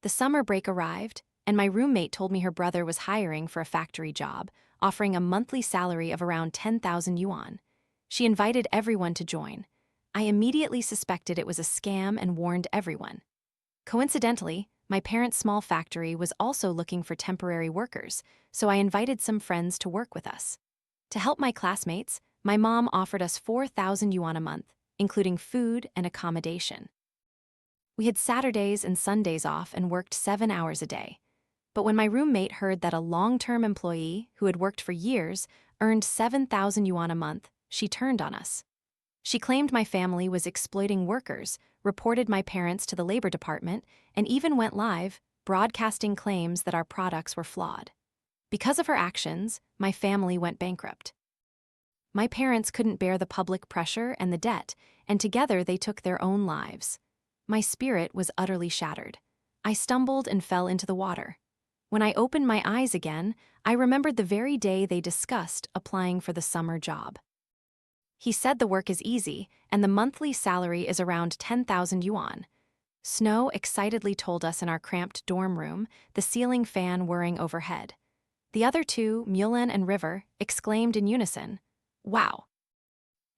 The summer break arrived, and my roommate told me her brother was hiring for a factory job, offering a monthly salary of around 10,000 yuan. She invited everyone to join. I immediately suspected it was a scam and warned everyone. Coincidentally, my parents' small factory was also looking for temporary workers, so I invited some friends to work with us. To help my classmates, my mom offered us 4,000 yuan a month, including food and accommodation. We had Saturdays and Sundays off and worked 7 hours a day. But when my roommate heard that a long-term employee who had worked for years earned 7,000 yuan a month, she turned on us. She claimed my family was exploiting workers, reported my parents to the labor department, and even went live, broadcasting claims that our products were flawed. Because of her actions, my family went bankrupt. My parents couldn't bear the public pressure and the debt, and together they took their own lives. My spirit was utterly shattered. I stumbled and fell into the water. When I opened my eyes again, I remembered the very day they discussed applying for the summer job. He said the work is easy, and the monthly salary is around 10,000 yuan. Snow excitedly told us in our cramped dorm room, the ceiling fan whirring overhead. The other two, Mulan and River, exclaimed in unison, "Wow!"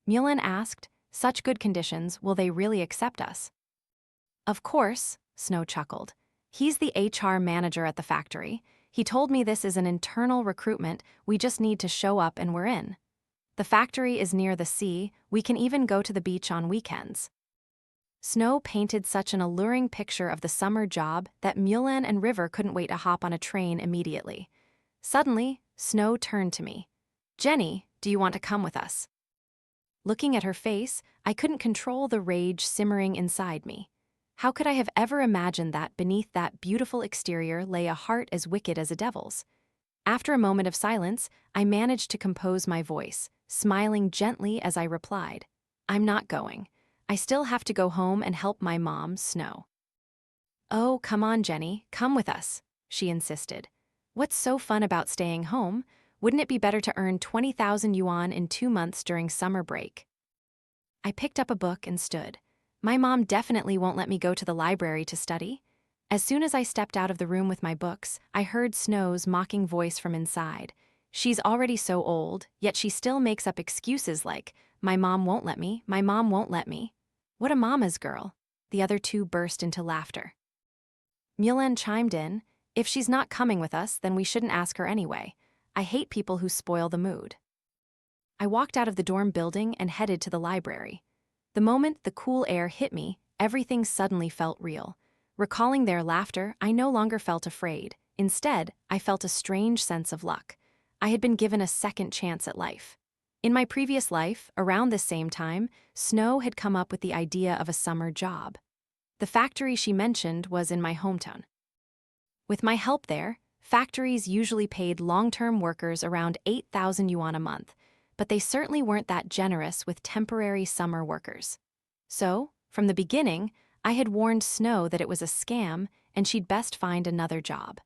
Mulan asked, "Such good conditions, will they really accept us?" "Of course," Snow chuckled. "He's the HR manager at the factory. He told me this is an internal recruitment, we just need to show up and we're in. The factory is near the sea, we can even go to the beach on weekends." Snow painted such an alluring picture of the summer job that Mulan and River couldn't wait to hop on a train immediately. Suddenly, Snow turned to me. "Jenny, do you want to come with us?" Looking at her face, I couldn't control the rage simmering inside me. How could I have ever imagined that beneath that beautiful exterior lay a heart as wicked as a devil's? After a moment of silence, I managed to compose my voice, smiling gently as I replied, "I'm not going. I still have to go home and help my mom, Snow." "Oh, come on, Jenny, come with us," she insisted. "What's so fun about staying home? Wouldn't it be better to earn 20,000 yuan in 2 months during summer break?" I picked up a book and stood. My mom definitely won't let me go to the library to study. As soon as I stepped out of the room with my books, I heard Snow's mocking voice from inside. She's already so old, yet she still makes up excuses like, "My mom won't let me, my mom won't let me." What a mama's girl. The other two burst into laughter. Mulan chimed in, "If she's not coming with us, then we shouldn't ask her anyway. I hate people who spoil the mood." I walked out of the dorm building and headed to the library. The moment the cool air hit me, everything suddenly felt real. Recalling their laughter, I no longer felt afraid. Instead, I felt a strange sense of luck. I had been given a second chance at life. In my previous life, around this same time, Snow had come up with the idea of a summer job. The factory she mentioned was in my hometown. With my help there, factories usually paid long-term workers around 8,000 yuan a month, but they certainly weren't that generous with temporary summer workers. So, from the beginning, I had warned Snow that it was a scam and she'd best find another job.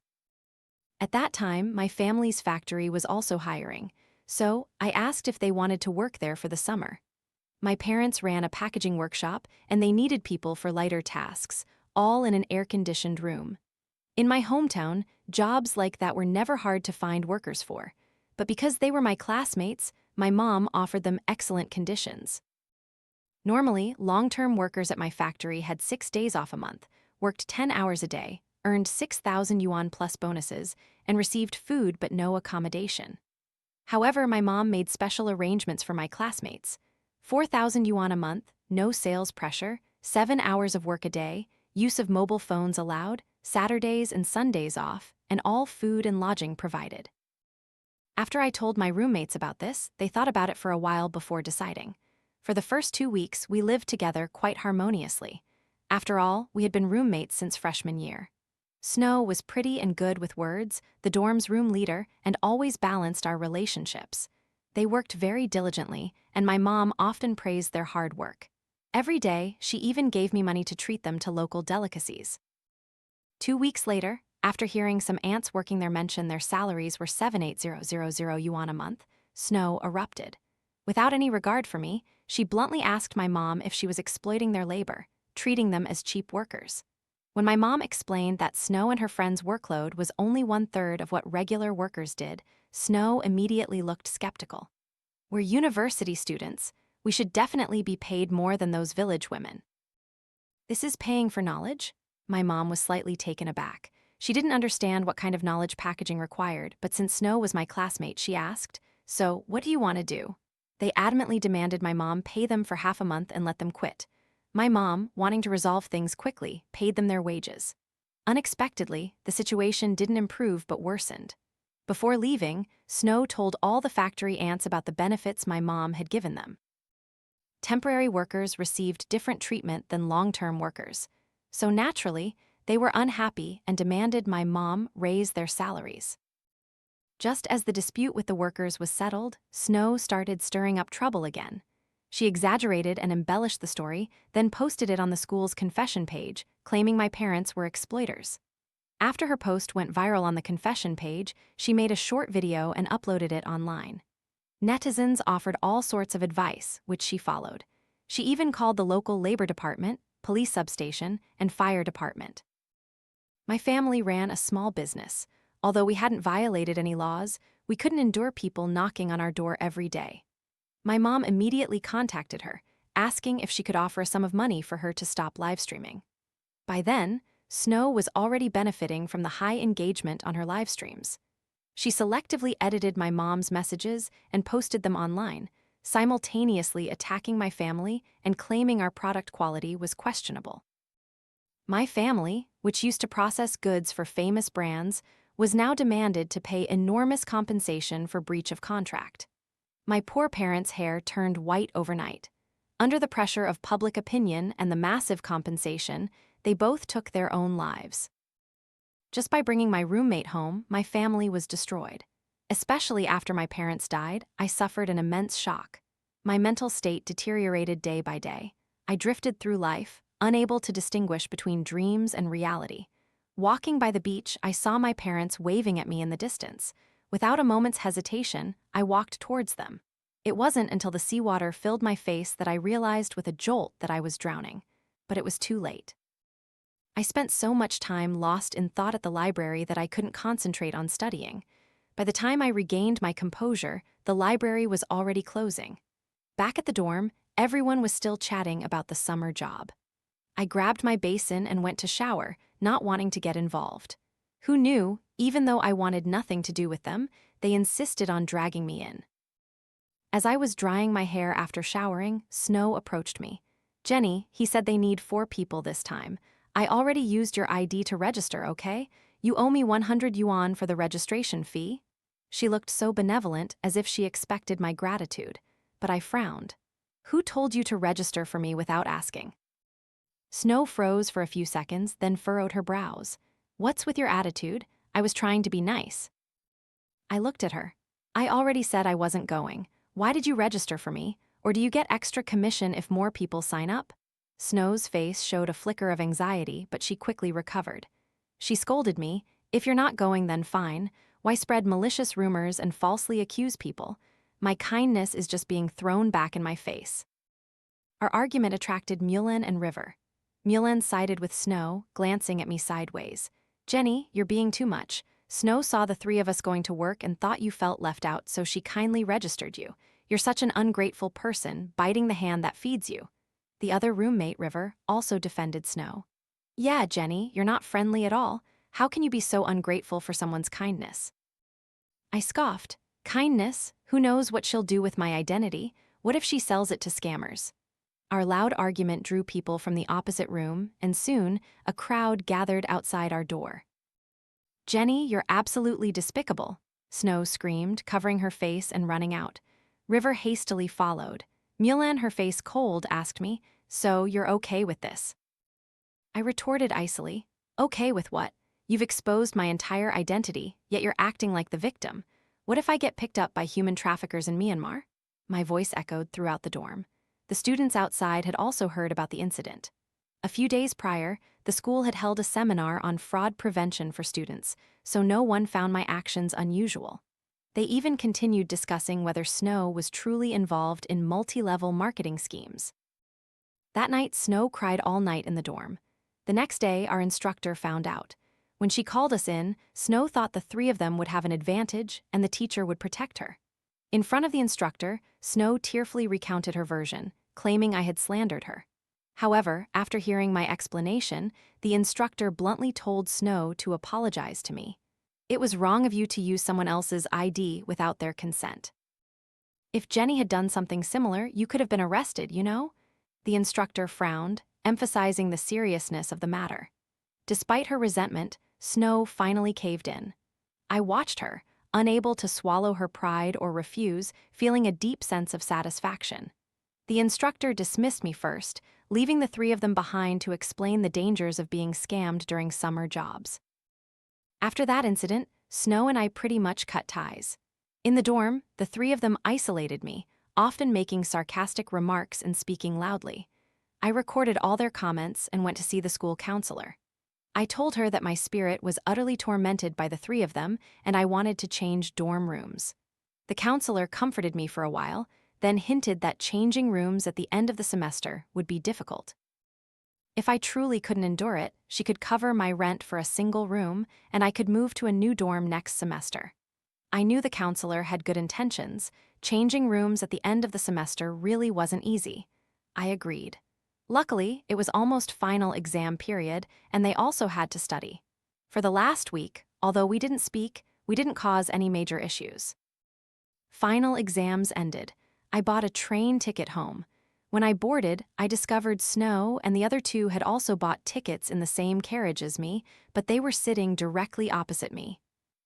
At that time, my family's factory was also hiring, so I asked if they wanted to work there for the summer. My parents ran a packaging workshop and they needed people for lighter tasks, all in an air-conditioned room. In my hometown, jobs like that were never hard to find workers for, but because they were my classmates, my mom offered them excellent conditions. Normally, long-term workers at my factory had 6 days off a month, worked 10 hours a day, earned 6,000 yuan plus bonuses, and received food but no accommodation. However, my mom made special arrangements for my classmates. 4,000 yuan a month, no sales pressure, 7 hours of work a day, use of mobile phones allowed, Saturdays and Sundays off, and all food and lodging provided. After I told my roommates about this, they thought about it for a while before deciding. For the first 2 weeks, we lived together quite harmoniously. After all, we had been roommates since freshman year. Snow was pretty and good with words, the dorm's room leader, and always balanced our relationships. They worked very diligently, and my mom often praised their hard work. Every day, she even gave me money to treat them to local delicacies. 2 weeks later, after hearing some ants working there mention their salaries were 7,800 yuan a month, Snow erupted. Without any regard for me, she bluntly asked my mom if she was exploiting their labor, treating them as cheap workers. When my mom explained that Snow and her friends' workload was only 1/3 of what regular workers did, Snow immediately looked skeptical. We're university students. We should definitely be paid more than those village women. This is paying for knowledge? My mom was slightly taken aback. She didn't understand what kind of knowledge packaging required, but since Snow was my classmate, she asked, "So, what do you want to do?" They adamantly demanded my mom pay them for half a month and let them quit. My mom, wanting to resolve things quickly, paid them their wages. Unexpectedly, the situation didn't improve but worsened. Before leaving, Snow told all the factory ants about the benefits my mom had given them. Temporary workers received different treatment than long-term workers. So naturally, they were unhappy and demanded my mom raise their salaries. Just as the dispute with the workers was settled, Snow started stirring up trouble again. She exaggerated and embellished the story, then posted it on the school's confession page, claiming my parents were exploiters. After her post went viral on the confession page, she made a short video and uploaded it online. Netizens offered all sorts of advice, which she followed. She even called the local labor department, police substation, and fire department. My family ran a small business. Although we hadn't violated any laws, we couldn't endure people knocking on our door every day. My mom immediately contacted her, asking if she could offer a sum of money for her to stop live streaming. By then, Snow was already benefiting from the high engagement on her live streams. She selectively edited my mom's messages and posted them online, simultaneously attacking my family and claiming our product quality was questionable. My family, which used to process goods for famous brands, was now demanded to pay enormous compensation for breach of contract. My poor parents' hair turned white overnight. Under the pressure of public opinion and the massive compensation, they both took their own lives. Just by bringing my roommate home, my family was destroyed. Especially after my parents died, I suffered an immense shock. My mental state deteriorated day by day. I drifted through life, unable to distinguish between dreams and reality. Walking by the beach, I saw my parents waving at me in the distance. Without a moment's hesitation, I walked towards them. It wasn't until the seawater filled my face that I realized with a jolt that I was drowning. But it was too late. I spent so much time lost in thought at the library that I couldn't concentrate on studying. By the time I regained my composure, the library was already closing. Back at the dorm, everyone was still chatting about the summer job. I grabbed my basin and went to shower, not wanting to get involved. Who knew, even though I wanted nothing to do with them, they insisted on dragging me in. As I was drying my hair after showering, Snow approached me. "Jenny," he said, "they need 4 people this time. I already used your ID to register, okay? You owe me 100 yuan for the registration fee." She looked so benevolent, as if she expected my gratitude, but I frowned. "Who told you to register for me without asking?" Snow froze for a few seconds, then furrowed her brows. "What's with your attitude? I was trying to be nice." I looked at her. "I already said I wasn't going. Why did you register for me? Or do you get extra commission if more people sign up?" Snow's face showed a flicker of anxiety, but she quickly recovered. She scolded me, "If you're not going, then fine. Why spread malicious rumors and falsely accuse people? My kindness is just being thrown back in my face." Our argument attracted Mulan and River. Mulan sided with Snow, glancing at me sideways. "Jenny, you're being too much. Snow saw the 3 of us going to work and thought you felt left out, so she kindly registered you. You're such an ungrateful person, biting the hand that feeds you." The other roommate, River, also defended Snow. "Yeah, Jenny, you're not friendly at all. How can you be so ungrateful for someone's kindness?" I scoffed. "Kindness? Who knows what she'll do with my identity? What if she sells it to scammers?" Our loud argument drew people from the opposite room, and soon, a crowd gathered outside our door. "Jenny, you're absolutely despicable," Snow screamed, covering her face and running out. River hastily followed. Mulan, her face cold, asked me, "So you're okay with this?" I retorted icily, "Okay with what? You've exposed my entire identity, yet you're acting like the victim. What if I get picked up by human traffickers in Myanmar?" My voice echoed throughout the dorm. The students outside had also heard about the incident. A few days prior, the school had held a seminar on fraud prevention for students, so no one found my actions unusual. They even continued discussing whether Snow was truly involved in multi-level marketing schemes. That night, Snow cried all night in the dorm. The next day, our instructor found out. When she called us in, Snow thought the three of them would have an advantage and the teacher would protect her. In front of the instructor, Snow tearfully recounted her version, claiming I had slandered her. However, after hearing my explanation, the instructor bluntly told Snow to apologize to me. It was wrong of you to use someone else's ID without their consent. If Jenny had done something similar, you could have been arrested, you know? The instructor frowned, emphasizing the seriousness of the matter. Despite her resentment, Snow finally caved in. I watched her, unable to swallow her pride or refuse, feeling a deep sense of satisfaction. The instructor dismissed me first, leaving the three of them behind to explain the dangers of being scammed during summer jobs. After that incident, Snow and I pretty much cut ties. In the dorm, the three of them isolated me, often making sarcastic remarks and speaking loudly. I recorded all their comments and went to see the school counselor. I told her that my spirit was utterly tormented by the three of them and I wanted to change dorm rooms. The counselor comforted me for a while, then hinted that changing rooms at the end of the semester would be difficult. If I truly couldn't endure it, she could cover my rent for a single room and I could move to a new dorm next semester. I knew the counselor had good intentions. Changing rooms at the end of the semester really wasn't easy. I agreed. Luckily, it was almost final exam period, and they also had to study. For the last week, although we didn't speak, we didn't cause any major issues. Final exams ended. I bought a train ticket home. When I boarded, I discovered Snow and the other two had also bought tickets in the same carriage as me, but they were sitting directly opposite me.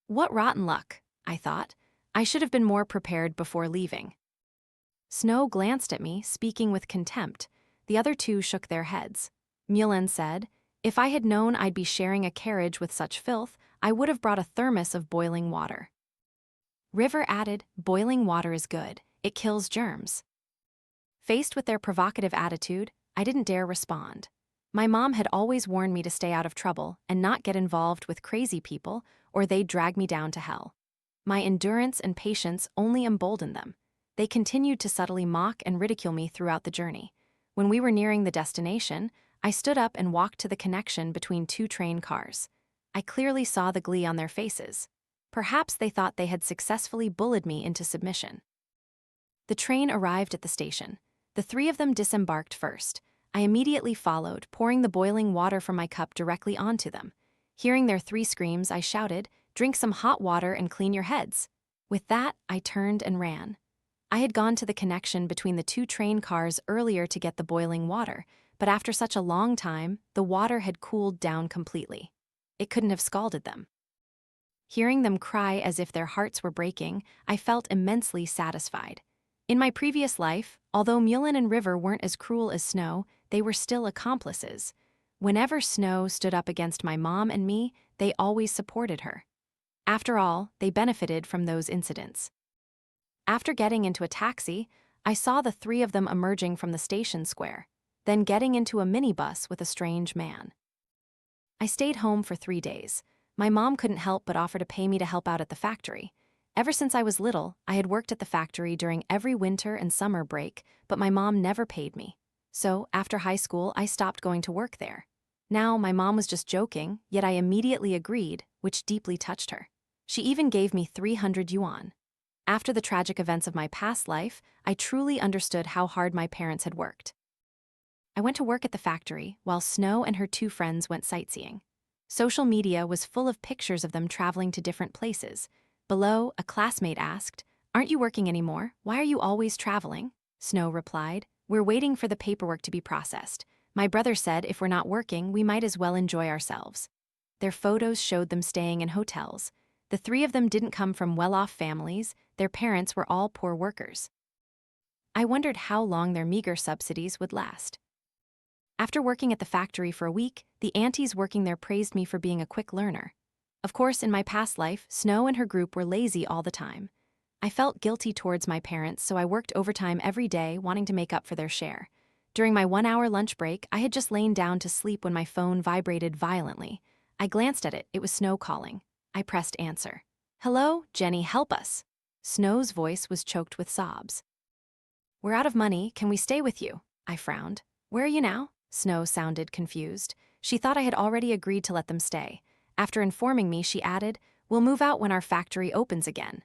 What rotten luck, I thought. I should have been more prepared before leaving. Snow glanced at me, speaking with contempt. The other two shook their heads. Mulan said, "If I had known I'd be sharing a carriage with such filth, I would have brought a thermos of boiling water." River added, "Boiling water is good. It kills germs." Faced with their provocative attitude, I didn't dare respond. My mom had always warned me to stay out of trouble and not get involved with crazy people, or they'd drag me down to hell. My endurance and patience only emboldened them. They continued to subtly mock and ridicule me throughout the journey. When we were nearing the destination, I stood up and walked to the connection between two train cars. I clearly saw the glee on their faces. Perhaps they thought they had successfully bullied me into submission. The train arrived at the station. The three of them disembarked first. I immediately followed, pouring the boiling water from my cup directly onto them. Hearing their three screams, I shouted, "Drink some hot water and clean your heads." With that, I turned and ran. I had gone to the connection between the two train cars earlier to get the boiling water, but after such a long time, the water had cooled down completely. It couldn't have scalded them. Hearing them cry as if their hearts were breaking, I felt immensely satisfied. In my previous life, although Mulan and River weren't as cruel as Snow, they were still accomplices. Whenever Snow stood up against my mom and me, they always supported her. After all, they benefited from those incidents. After getting into a taxi, I saw the three of them emerging from the station square, then getting into a minibus with a strange man. I stayed home for 3 days. My mom couldn't help but offer to pay me to help out at the factory. Ever since I was little, I had worked at the factory during every winter and summer break, but my mom never paid me. So, after high school, I stopped going to work there. Now, my mom was just joking, yet I immediately agreed, which deeply touched her. She even gave me 300 yuan. After the tragic events of my past life, I truly understood how hard my parents had worked. I went to work at the factory, while Snow and her two friends went sightseeing. Social media was full of pictures of them traveling to different places. Below, a classmate asked, "Aren't you working anymore? Why are you always traveling?" Snow replied, "We're waiting for the paperwork to be processed. My brother said if we're not working, we might as well enjoy ourselves." Their photos showed them staying in hotels. The three of them didn't come from well-off families. Their parents were all poor workers. I wondered how long their meager subsidies would last. After working at the factory for a week, the aunties working there praised me for being a quick learner. Of course, in my past life, Snow and her group were lazy all the time. I felt guilty towards my parents, so I worked overtime every day, wanting to make up for their share. During my 1-hour lunch break, I had just lain down to sleep when my phone vibrated violently. I glanced at it. It was Snow calling. I pressed answer. "Hello, Jenny, help us." Snow's voice was choked with sobs. "We're out of money. Can we stay with you?" I frowned. "Where are you now?" Snow sounded confused. She thought I had already agreed to let them stay. After informing me, she added, "We'll move out when our factory opens again."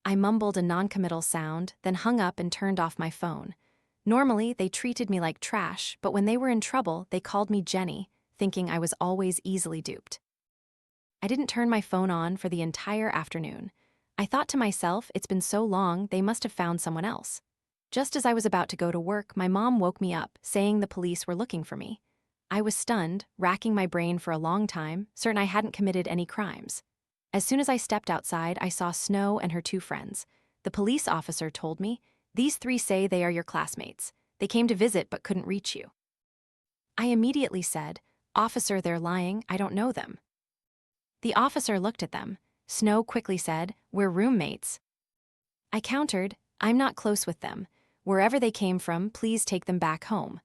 I mumbled a noncommittal sound, then hung up and turned off my phone. Normally, they treated me like trash, but when they were in trouble, they called me Jenny, thinking I was always easily duped. I didn't turn my phone on for the entire afternoon. I thought to myself, it's been so long, they must have found someone else. Just as I was about to go to work, my mom woke me up, saying the police were looking for me. I was stunned, racking my brain for a long time, certain I hadn't committed any crimes. As soon as I stepped outside, I saw Snow and her two friends. The police officer told me, "These three say they are your classmates. They came to visit but couldn't reach you." I immediately said, "Officer, they're lying, I don't know them." The officer looked at them. Snow quickly said, "We're roommates." I countered, "I'm not close with them. Wherever they came from, please take them back home."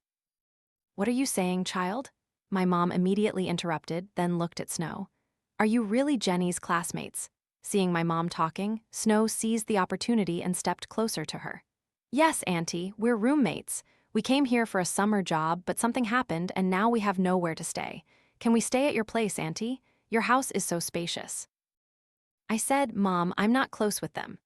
"What are you saying, child?" My mom immediately interrupted, then looked at Snow. "Are you really Jenny's classmates?" Seeing my mom talking, Snow seized the opportunity and stepped closer to her. "Yes, Auntie, we're roommates. We came here for a summer job, but something happened and now we have nowhere to stay. Can we stay at your place, Auntie? Your house is so spacious." I said, "Mom, I'm not close with them."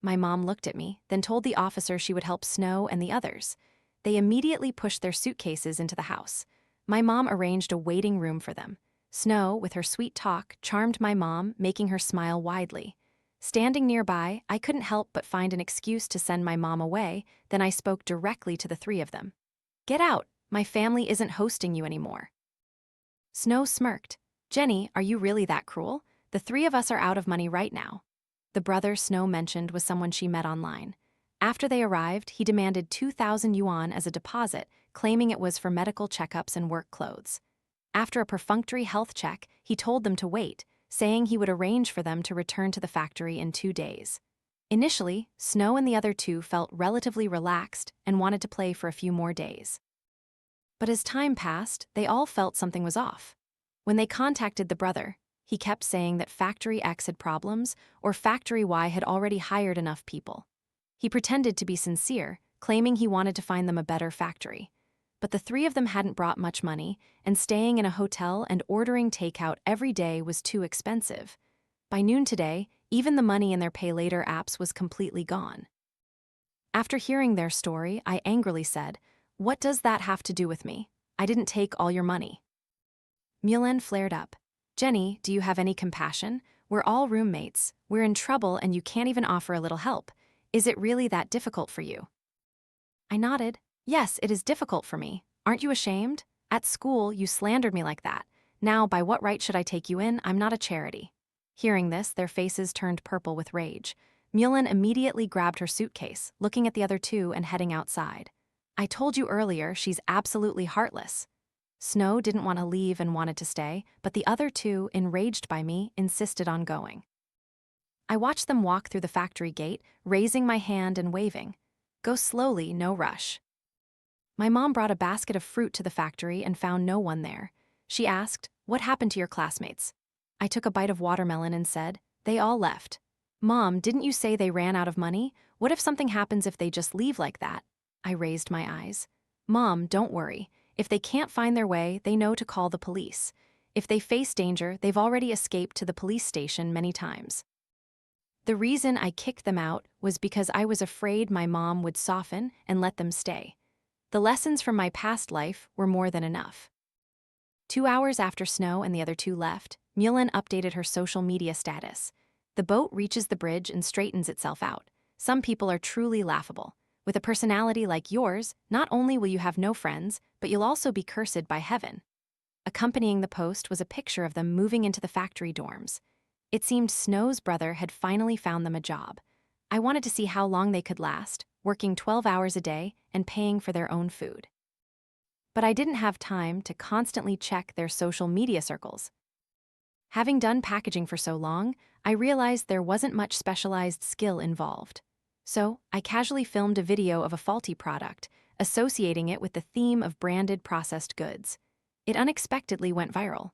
My mom looked at me, then told the officer she would help Snow and the others. They immediately pushed their suitcases into the house. My mom arranged a waiting room for them. Snow, with her sweet talk, charmed my mom, making her smile widely. Standing nearby, I couldn't help but find an excuse to send my mom away, then I spoke directly to the three of them. "Get out, my family isn't hosting you anymore." Snow smirked. "Jenny, are you really that cruel? The three of us are out of money right now." The brother Snow mentioned was someone she met online. After they arrived, he demanded 2,000 yuan as a deposit, claiming it was for medical checkups and work clothes. After a perfunctory health check, he told them to wait, saying he would arrange for them to return to the factory in 2 days. Initially, Snow and the other two felt relatively relaxed and wanted to play for a few more days. But as time passed, they all felt something was off. When they contacted the brother, he kept saying that Factory X had problems or Factory Y had already hired enough people. He pretended to be sincere, claiming he wanted to find them a better factory. But the three of them hadn't brought much money, and staying in a hotel and ordering takeout every day was too expensive. By noon today, even the money in their pay later apps was completely gone. After hearing their story, I angrily said, "What does that have to do with me? I didn't take all your money." Mulan flared up. "Jenny, do you have any compassion? We're all roommates. We're in trouble and you can't even offer a little help. Is it really that difficult for you?" I nodded. "Yes, it is difficult for me. Aren't you ashamed? At school, you slandered me like that. Now, by what right should I take you in? I'm not a charity." Hearing this, their faces turned purple with rage. Mulan immediately grabbed her suitcase, looking at the other two and heading outside. "I told you earlier, she's absolutely heartless." Snow didn't want to leave and wanted to stay, but the other two, enraged by me, insisted on going. I watched them walk through the factory gate, raising my hand and waving. "Go slowly, no rush." My mom brought a basket of fruit to the factory and found no one there. She asked, "What happened to your classmates?" I took a bite of watermelon and said, "They all left." "Mom, didn't you say they ran out of money? What if something happens if they just leave like that?" I raised my eyes. "Mom, don't worry. If they can't find their way, they know to call the police. If they face danger, they've already escaped to the police station many times." The reason I kicked them out was because I was afraid my mom would soften and let them stay. The lessons from my past life were more than enough. 2 hours after Snow and the other two left, Mulan updated her social media status. "The boat reaches the bridge and straightens itself out. Some people are truly laughable. With a personality like yours, not only will you have no friends, but you'll also be cursed by heaven." Accompanying the post was a picture of them moving into the factory dorms. It seemed Snow's brother had finally found them a job. I wanted to see how long they could last, working 12 hours a day and paying for their own food. But I didn't have time to constantly check their social media circles. Having done packaging for so long, I realized there wasn't much specialized skill involved. So, I casually filmed a video of a faulty product, associating it with the theme of branded processed goods. It unexpectedly went viral.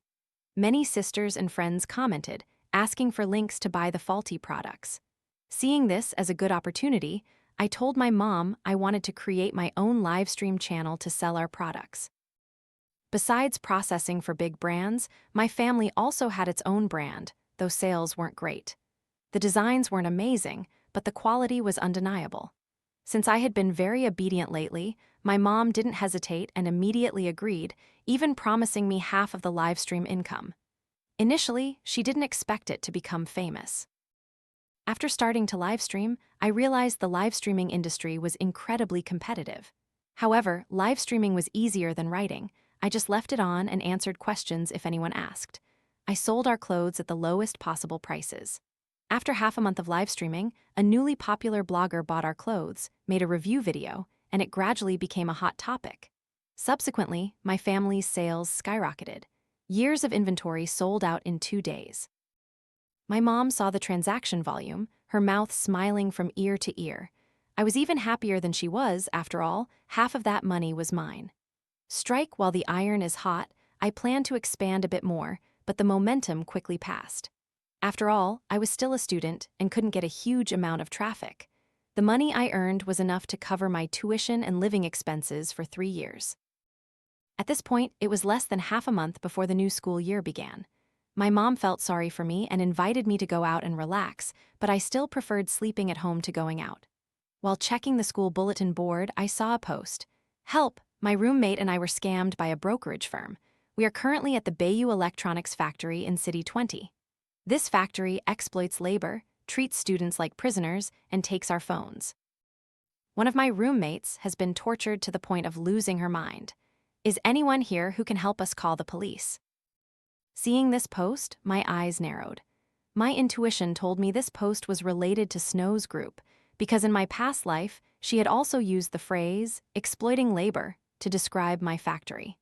Many sisters and friends commented, asking for links to buy the faulty products. Seeing this as a good opportunity, I told my mom I wanted to create my own live stream channel to sell our products. Besides processing for big brands, my family also had its own brand, though sales weren't great. The designs weren't amazing, but the quality was undeniable. Since I had been very obedient lately, my mom didn't hesitate and immediately agreed, even promising me half of the livestream income. Initially, she didn't expect it to become famous. After starting to livestream, I realized the live streaming industry was incredibly competitive. However, live streaming was easier than writing. I just left it on and answered questions if anyone asked. I sold our clothes at the lowest possible prices. After half a month of live streaming, a newly popular blogger bought our clothes, made a review video, and it gradually became a hot topic. Subsequently, my family's sales skyrocketed. Years of inventory sold out in 2 days. My mom saw the transaction volume, her mouth smiling from ear to ear. I was even happier than she was, after all, half of that money was mine. Strike while the iron is hot, I planned to expand a bit more, but the momentum quickly passed. After all, I was still a student and couldn't get a huge amount of traffic. The money I earned was enough to cover my tuition and living expenses for 3 years. At this point, it was less than half a month before the new school year began. My mom felt sorry for me and invited me to go out and relax, but I still preferred sleeping at home to going out. While checking the school bulletin board, I saw a post. "Help! My roommate and I were scammed by a brokerage firm. We are currently at the Bayou Electronics factory in City 20. This factory exploits labor, treats students like prisoners, and takes our phones. One of my roommates has been tortured to the point of losing her mind. Is anyone here who can help us call the police?" Seeing this post, my eyes narrowed. My intuition told me this post was related to Snow's group, because in my past life, she had also used the phrase, exploiting labor, to describe my factory.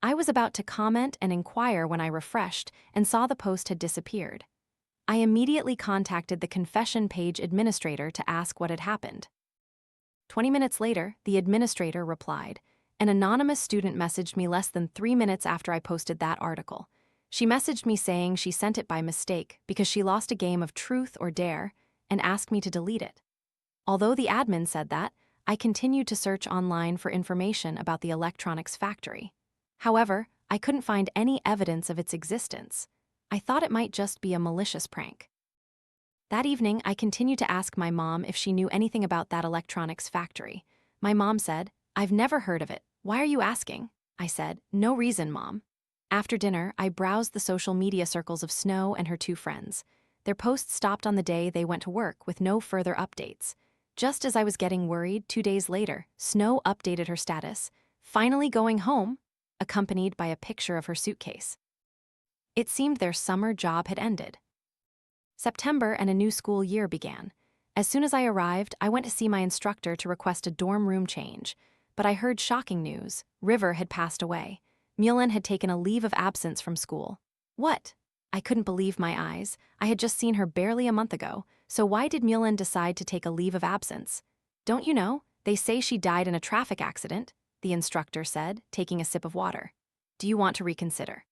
I was about to comment and inquire when I refreshed and saw the post had disappeared. I immediately contacted the confession page administrator to ask what had happened. 20 minutes later, the administrator replied. An anonymous student messaged me less than 3 minutes after I posted that article. She messaged me saying she sent it by mistake because she lost a game of truth or dare and asked me to delete it. Although the admin said that, I continued to search online for information about the electronics factory. However, I couldn't find any evidence of its existence. I thought it might just be a malicious prank. That evening, I continued to ask my mom if she knew anything about that electronics factory. My mom said, "I've never heard of it. Why are you asking?" I said, "No reason, Mom." After dinner, I browsed the social media circles of Snow and her 2 friends. Their posts stopped on the day they went to work with no further updates. Just as I was getting worried, 2 days later, Snow updated her status, "Finally going home," accompanied by a picture of her suitcase. It seemed their summer job had ended. September and a new school year began. As soon as I arrived, I went to see my instructor to request a dorm room change. But I heard shocking news. River had passed away. Mullen had taken a leave of absence from school. What? I couldn't believe my eyes. I had just seen her barely a month ago, so why did Mullen decide to take a leave of absence? "Don't you know? They say she died in a traffic accident," the instructor said, taking a sip of water. "Do you want to reconsider?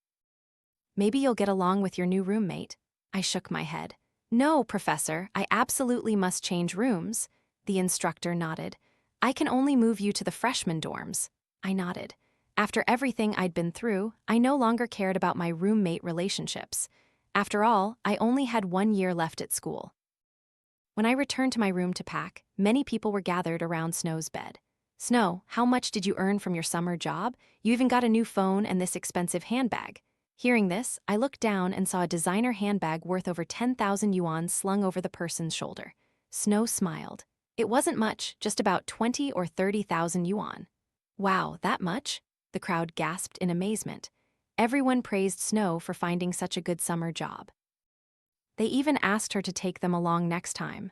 Maybe you'll get along with your new roommate." I shook my head. "No, Professor, I absolutely must change rooms." The instructor nodded. "I can only move you to the freshman dorms." I nodded. After everything I'd been through, I no longer cared about my roommate relationships. After all, I only had 1 year left at school. When I returned to my room to pack, many people were gathered around Snow's bed. "Snow, how much did you earn from your summer job? You even got a new phone and this expensive handbag." Hearing this, I looked down and saw a designer handbag worth over 10,000 yuan slung over the person's shoulder. Snow smiled. "It wasn't much, just about 20 or 30,000 yuan. "Wow, that much?" The crowd gasped in amazement. Everyone praised Snow for finding such a good summer job. They even asked her to take them along next time.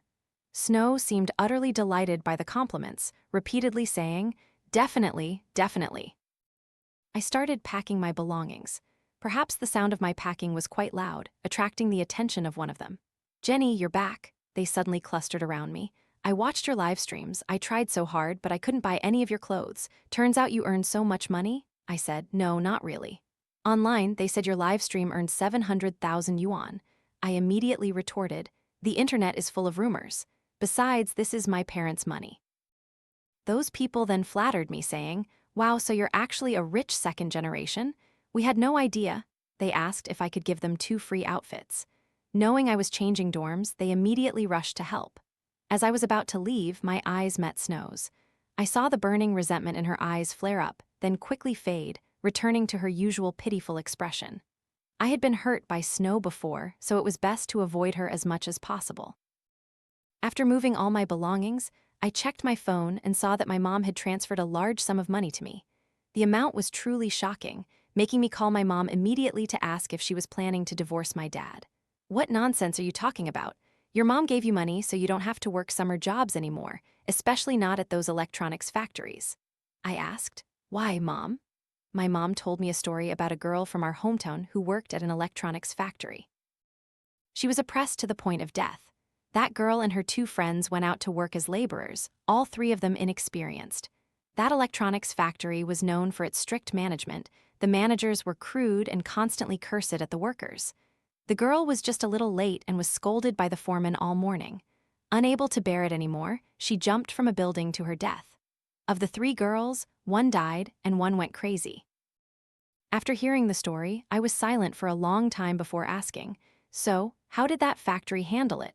Snow seemed utterly delighted by the compliments, repeatedly saying, "Definitely, definitely." I started packing my belongings. Perhaps the sound of my packing was quite loud, attracting the attention of one of them. "Jenny, you're back." They suddenly clustered around me. "I watched your live streams. I tried so hard, but I couldn't buy any of your clothes. Turns out you earned so much money?" I said, "No, not really." "Online, they said your live stream earned 700,000 yuan. I immediately retorted, "The internet is full of rumors. Besides, this is my parents' money." Those people then flattered me, saying, Wow, so you're actually a rich second generation? We had no idea. They asked if I could give them 2 free outfits. Knowing I was changing dorms, they immediately rushed to help. As I was about to leave, my eyes met Snow's. I saw the burning resentment in her eyes flare up, then quickly fade, returning to her usual pitiful expression. I had been hurt by Snow before, so it was best to avoid her as much as possible. After moving all my belongings, I checked my phone and saw that my mom had transferred a large sum of money to me. The amount was truly shocking, making me call my mom immediately to ask if she was planning to divorce my dad. What nonsense are you talking about? Your mom gave you money so you don't have to work summer jobs anymore, especially not at those electronics factories. I asked, "Why, Mom?" My mom told me a story about a girl from our hometown who worked at an electronics factory. She was oppressed to the point of death. That girl and her 2 friends went out to work as laborers, all 3 of them inexperienced. That electronics factory was known for its strict management. The managers were crude and constantly cursed at the workers. The girl was just a little late and was scolded by the foreman all morning. Unable to bear it anymore, she jumped from a building to her death. Of the 3 girls, 1 died and 1 went crazy. After hearing the story, I was silent for a long time before asking, "So, how did that factory handle it?"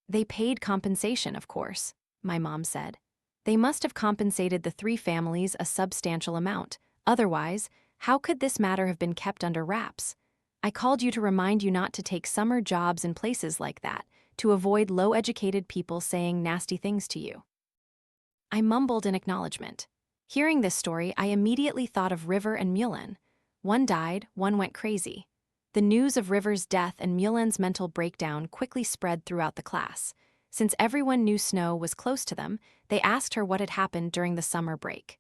"They paid compensation, of course," my mom said. "They must have compensated the 3 families a substantial amount. Otherwise, how could this matter have been kept under wraps? I called you to remind you not to take summer jobs in places like that, to avoid low-educated people saying nasty things to you." I mumbled in acknowledgement. Hearing this story, I immediately thought of River and Mulan. 1 died, 1 went crazy. The news of River's death and Mulan's mental breakdown quickly spread throughout the class. Since everyone knew Snow was close to them, they asked her what had happened during the summer break.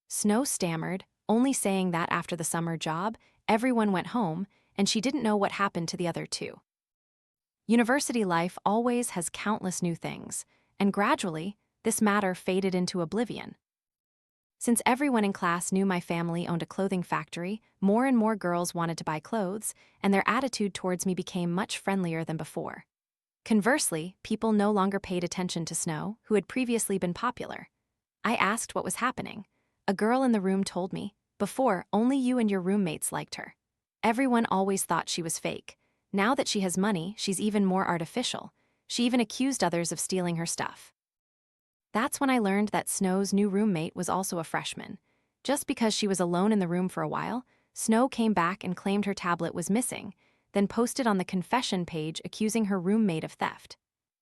Snow stammered, only saying that after the summer job, everyone went home, and she didn't know what happened to the other 2. University life always has countless new things, and gradually, this matter faded into oblivion. Since everyone in class knew my family owned a clothing factory, more and more girls wanted to buy clothes, and their attitude towards me became much friendlier than before. Conversely, people no longer paid attention to Snow, who had previously been popular. I asked what was happening. A girl in the room told me, "Before, only you and your roommates liked her. Everyone always thought she was fake. Now that she has money, she's even more artificial. She even accused others of stealing her stuff." That's when I learned that Snow's new roommate was also a freshman. Just because she was alone in the room for a while, Snow came back and claimed her tablet was missing, then posted on the confession page accusing her roommate of theft.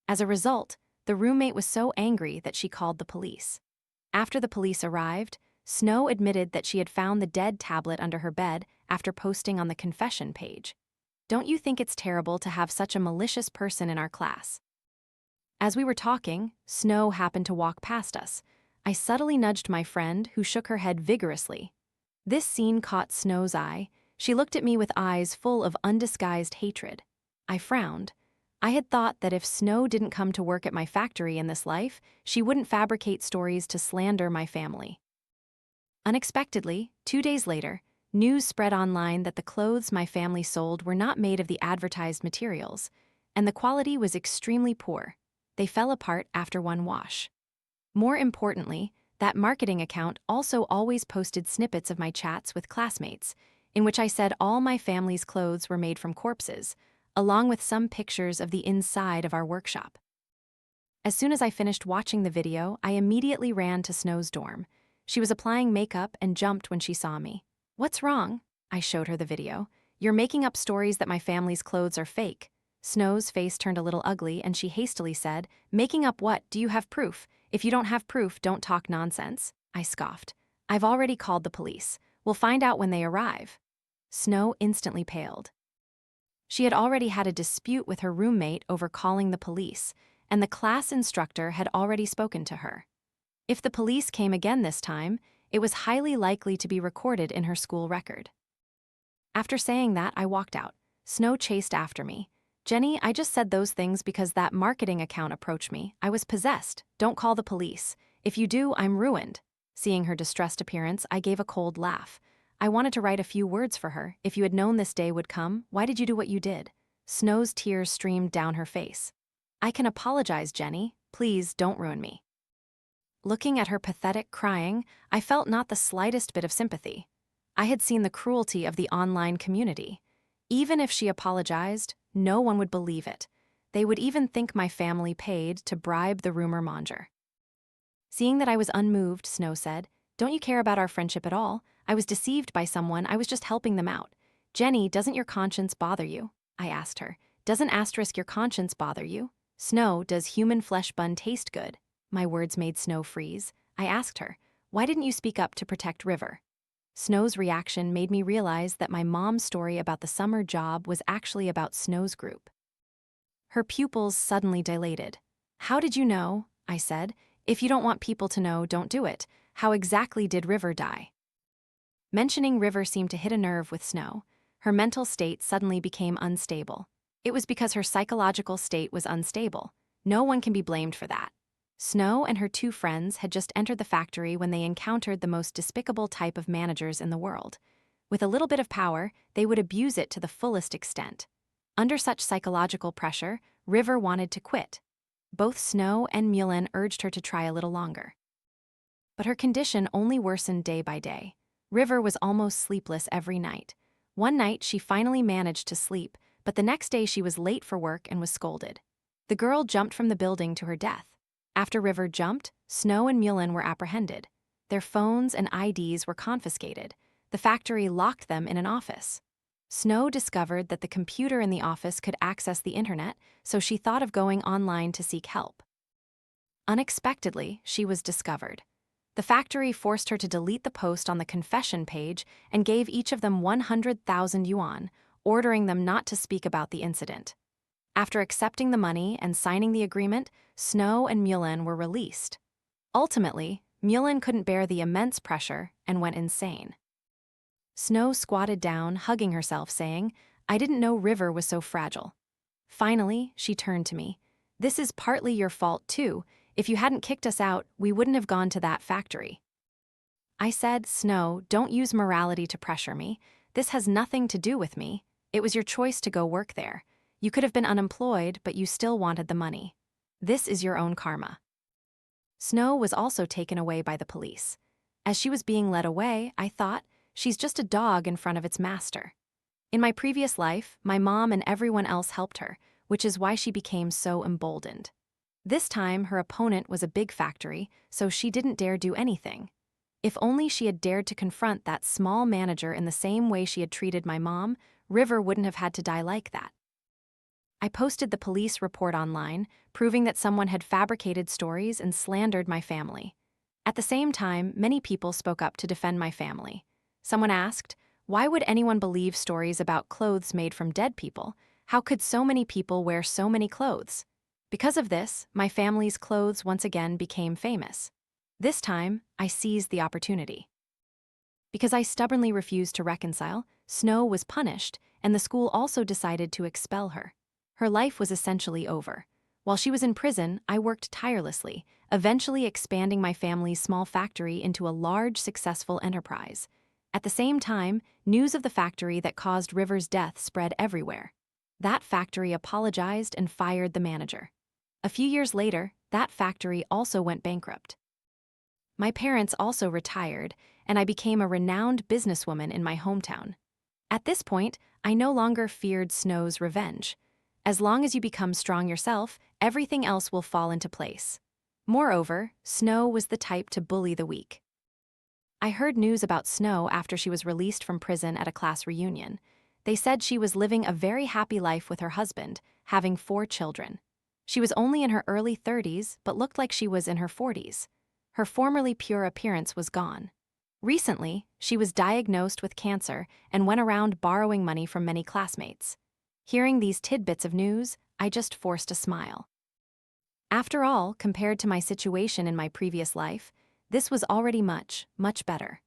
As a result, the roommate was so angry that she called the police. After the police arrived, Snow admitted that she had found the dead tablet under her bed after posting on the confession page. Don't you think it's terrible to have such a malicious person in our class? As we were talking, Snow happened to walk past us. I subtly nudged my friend, who shook her head vigorously. This scene caught Snow's eye. She looked at me with eyes full of undisguised hatred. I frowned. I had thought that if Snow didn't come to work at my factory in this life, she wouldn't fabricate stories to slander my family. Unexpectedly, 2 days later, news spread online that the clothes my family sold were not made of the advertised materials, and the quality was extremely poor. They fell apart after 1 wash. More importantly, that marketing account also always posted snippets of my chats with classmates, in which I said all my family's clothes were made from corpses, along with some pictures of the inside of our workshop. As soon as I finished watching the video, I immediately ran to Snow's dorm. She was applying makeup and jumped when she saw me. "What's wrong?" I showed her the video. "You're making up stories that my family's clothes are fake." Snow's face turned a little ugly and she hastily said, "Making up what? Do you have proof? If you don't have proof, don't talk nonsense." I scoffed. "I've already called the police. We'll find out when they arrive." Snow instantly paled. She had already had a dispute with her roommate over calling the police, and the class instructor had already spoken to her. If the police came again this time, it was highly likely to be recorded in her school record. After saying that, I walked out. Snow chased after me. "Jenny, I just said those things because that marketing account approached me. I was possessed. Don't call the police. If you do, I'm ruined." Seeing her distressed appearance, I gave a cold laugh. I wanted to write a few words for her. If you had known this day would come, why did you do what you did? Snow's tears streamed down her face. "I can apologize, Jenny. Please don't ruin me." Looking at her pathetic crying, I felt not the slightest bit of sympathy. I had seen the cruelty of the online community. Even if she apologized, no one would believe it. They would even think my family paid to bribe the rumor monger. Seeing that I was unmoved, Snow said, "Don't you care about our friendship at all? I was deceived by someone, I was just helping them out." "Jenny, doesn't your conscience bother you?" I asked her. "Doesn't asterisk your conscience bother you?" "Snow, does human flesh bun taste good?" My words made Snow freeze. I asked her, "Why didn't you speak up to protect River?" Snow's reaction made me realize that my mom's story about the summer job was actually about Snow's group. Her pupils suddenly dilated. "How did you know?" I said. "If you don't want people to know, don't do it. How exactly did River die?" Mentioning River seemed to hit a nerve with Snow. Her mental state suddenly became unstable. It was because her psychological state was unstable. No one can be blamed for that. Snow and her two friends had just entered the factory when they encountered the most despicable type of managers in the world. With a little bit of power, they would abuse it to the fullest extent. Under such psychological pressure, River wanted to quit. Both Snow and Mullen urged her to try a little longer. But her condition only worsened day by day. River was almost sleepless every night. One night, she finally managed to sleep, but the next day she was late for work and was scolded. The girl jumped from the building to her death. After River jumped, Snow and Mullen were apprehended. Their phones and IDs were confiscated. The factory locked them in an office. Snow discovered that the computer in the office could access the internet, so she thought of going online to seek help. Unexpectedly, she was discovered. The factory forced her to delete the post on the confession page and gave each of them 100,000 yuan, ordering them not to speak about the incident. After accepting the money and signing the agreement, Snow and Mullen were released. Ultimately, Mullen couldn't bear the immense pressure and went insane. Snow squatted down, hugging herself, saying, "I didn't know River was so fragile." Finally, she turned to me. "This is partly your fault, too. If you hadn't kicked us out, we wouldn't have gone to that factory." I said, "Snow, don't use morality to pressure me. This has nothing to do with me. It was your choice to go work there. You could have been unemployed, but you still wanted the money. This is your own karma." Snow was also taken away by the police. As she was being led away, I thought, she's just a dog in front of its master. In my previous life, my mom and everyone else helped her, which is why she became so emboldened. This time, her opponent was a big factory, so she didn't dare do anything. If only she had dared to confront that small manager in the same way she had treated my mom, River wouldn't have had to die like that. I posted the police report online, proving that someone had fabricated stories and slandered my family. At the same time, many people spoke up to defend my family. Someone asked, "Why would anyone believe stories about clothes made from dead people? How could so many people wear so many clothes?" Because of this, my family's clothes once again became famous. This time, I seized the opportunity. Because I stubbornly refused to reconcile, Snow was punished, and the school also decided to expel her. Her life was essentially over. While she was in prison, I worked tirelessly, eventually expanding my family's small factory into a large, successful enterprise. At the same time, news of the factory that caused River's death spread everywhere. That factory apologized and fired the manager. A few years later, that factory also went bankrupt. My parents also retired, and I became a renowned businesswoman in my hometown. At this point, I no longer feared Snow's revenge. As long as you become strong yourself, everything else will fall into place. Moreover, Snow was the type to bully the weak. I heard news about Snow after she was released from prison at a class reunion. They said she was living a very happy life with her husband, having 4 children. She was only in her early 30s, but looked like she was in her 40s. Her formerly pure appearance was gone. Recently, she was diagnosed with cancer and went around borrowing money from many classmates. Hearing these tidbits of news, I just forced a smile. After all, compared to my situation in my previous life, this was already much, much better.